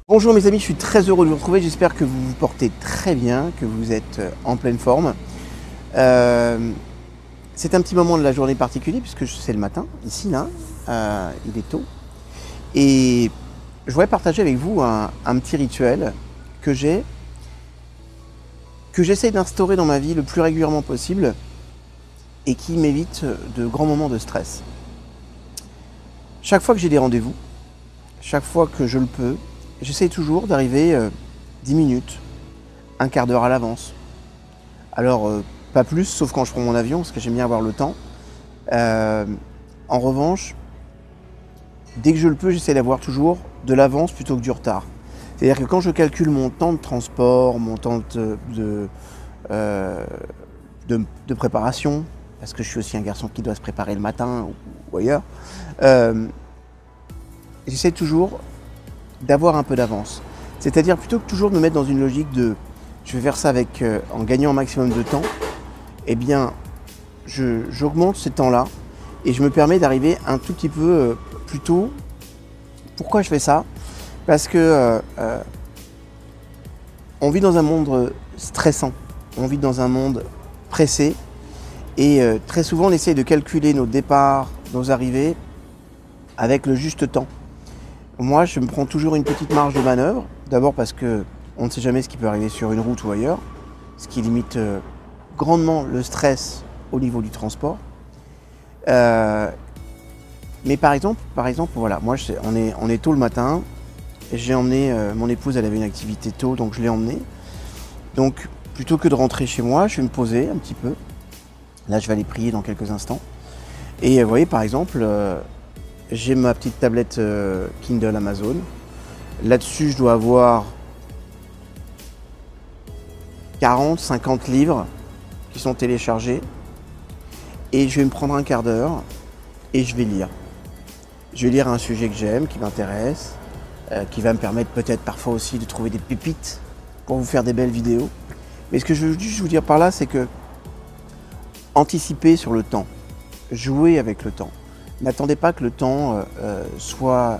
Bonjour mes amis, je suis très heureux de vous retrouver, j'espère que vous vous portez très bien, que vous êtes en pleine forme. C'est un petit moment de la journée particulier puisque c'est le matin, ici là, il est tôt. Et je voudrais partager avec vous un petit rituel que j'essaie d'instaurer dans ma vie le plus régulièrement possible et qui m'évite de grands moments de stress. Chaque fois que j'ai des rendez-vous, chaque fois que je le peux, j'essaie toujours d'arriver 10 minutes, un quart d'heure à l'avance. Alors, pas plus, sauf quand je prends mon avion, parce que j'aime bien avoir le temps. En revanche, dès que je le peux, j'essaie d'avoir toujours de l'avance plutôt que du retard. C'est-à-dire que quand je calcule mon temps de transport, mon temps de préparation, parce que je suis aussi un garçon qui doit se préparer le matin ou ailleurs, j'essaie toujours d'avoir un peu d'avance. C'est-à-dire plutôt que toujours de me mettre dans une logique de je vais faire ça avec en gagnant un maximum de temps, eh bien j'augmente ces temps-là et je me permets d'arriver un tout petit peu plus tôt. Pourquoi je fais ça? Parce que on vit dans un monde stressant, on vit dans un monde pressé et très souvent on essaie de calculer nos départs, nos arrivées avec le juste temps. Moi, je me prends toujours une petite marge de manœuvre. D'abord parce que on ne sait jamais ce qui peut arriver sur une route ou ailleurs, ce qui limite grandement le stress au niveau du transport. Mais par exemple, voilà, moi, on est tôt le matin. J'ai emmené mon épouse, elle avait une activité tôt, donc je l'ai emmenée. Donc, plutôt que de rentrer chez moi, je vais me poser un petit peu. Là, je vais aller prier dans quelques instants. Et vous voyez, par exemple, j'ai ma petite tablette Kindle Amazon. Là-dessus, je dois avoir 40, 50 livres qui sont téléchargés. Et je vais me prendre un quart d'heure et je vais lire. Je vais lire un sujet que j'aime, qui m'intéresse, qui va me permettre peut-être parfois aussi de trouver des pépites pour vous faire des belles vidéos. Mais ce que je veux juste vous dire par là, c'est que anticiper sur le temps, jouer avec le temps. N'attendez pas que le temps soit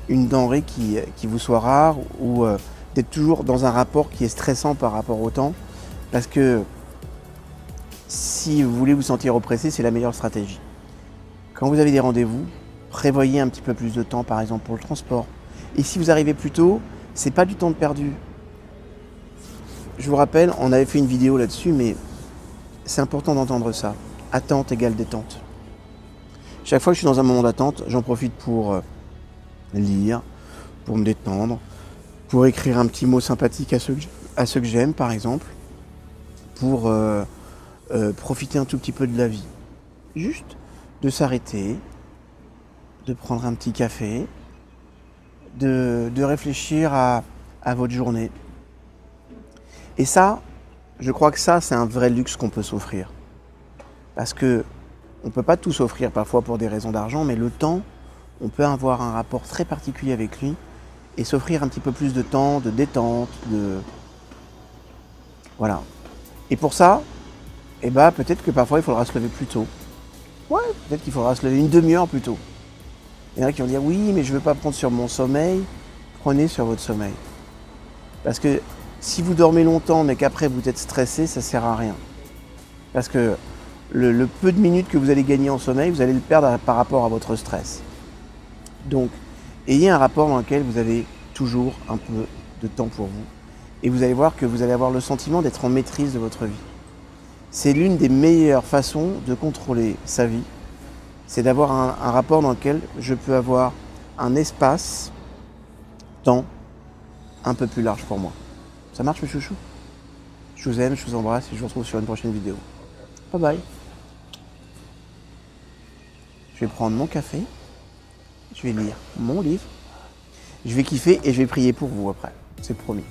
une denrée qui vous soit rare ou d'être toujours dans un rapport qui est stressant par rapport au temps. Parce que si vous voulez vous sentir oppressé, c'est la meilleure stratégie. Quand vous avez des rendez-vous, prévoyez un petit peu plus de temps, par exemple pour le transport. Et si vous arrivez plus tôt, c'est pas du temps de perdu. Je vous rappelle, on avait fait une vidéo là-dessus, mais c'est important d'entendre ça. Attente égale détente. Chaque fois que je suis dans un moment d'attente, j'en profite pour lire, pour me détendre, pour écrire un petit mot sympathique à ceux que j'aime, par exemple, pour profiter un tout petit peu de la vie. Juste de s'arrêter, de prendre un petit café, de réfléchir à votre journée. Et ça, je crois que ça, c'est un vrai luxe qu'on peut s'offrir. Parce que on ne peut pas tout s'offrir parfois pour des raisons d'argent, mais le temps, on peut avoir un rapport très particulier avec lui et s'offrir un petit peu plus de temps, de détente, Voilà. Et pour ça, eh ben, peut-être que parfois il faudra se lever plus tôt. Ouais, peut-être qu'il faudra se lever une demi-heure plus tôt. Il y en a qui vont dire oui, mais je ne veux pas prendre sur mon sommeil. Prenez sur votre sommeil. Parce que si vous dormez longtemps mais qu'après vous êtes stressé, ça ne sert à rien. Parce que le peu de minutes que vous allez gagner en sommeil, vous allez le perdre par rapport à votre stress. Donc, ayez un rapport dans lequel vous avez toujours un peu de temps pour vous. Et vous allez voir que vous allez avoir le sentiment d'être en maîtrise de votre vie. C'est l'une des meilleures façons de contrôler sa vie. C'est d'avoir un rapport dans lequel je peux avoir un espace, temps, un peu plus large pour moi. Ça marche mes chouchous? Je vous aime, je vous embrasse et je vous retrouve sur une prochaine vidéo. Bye bye. Je vais prendre mon café, je vais lire mon livre, je vais kiffer et je vais prier pour vous après. C'est promis.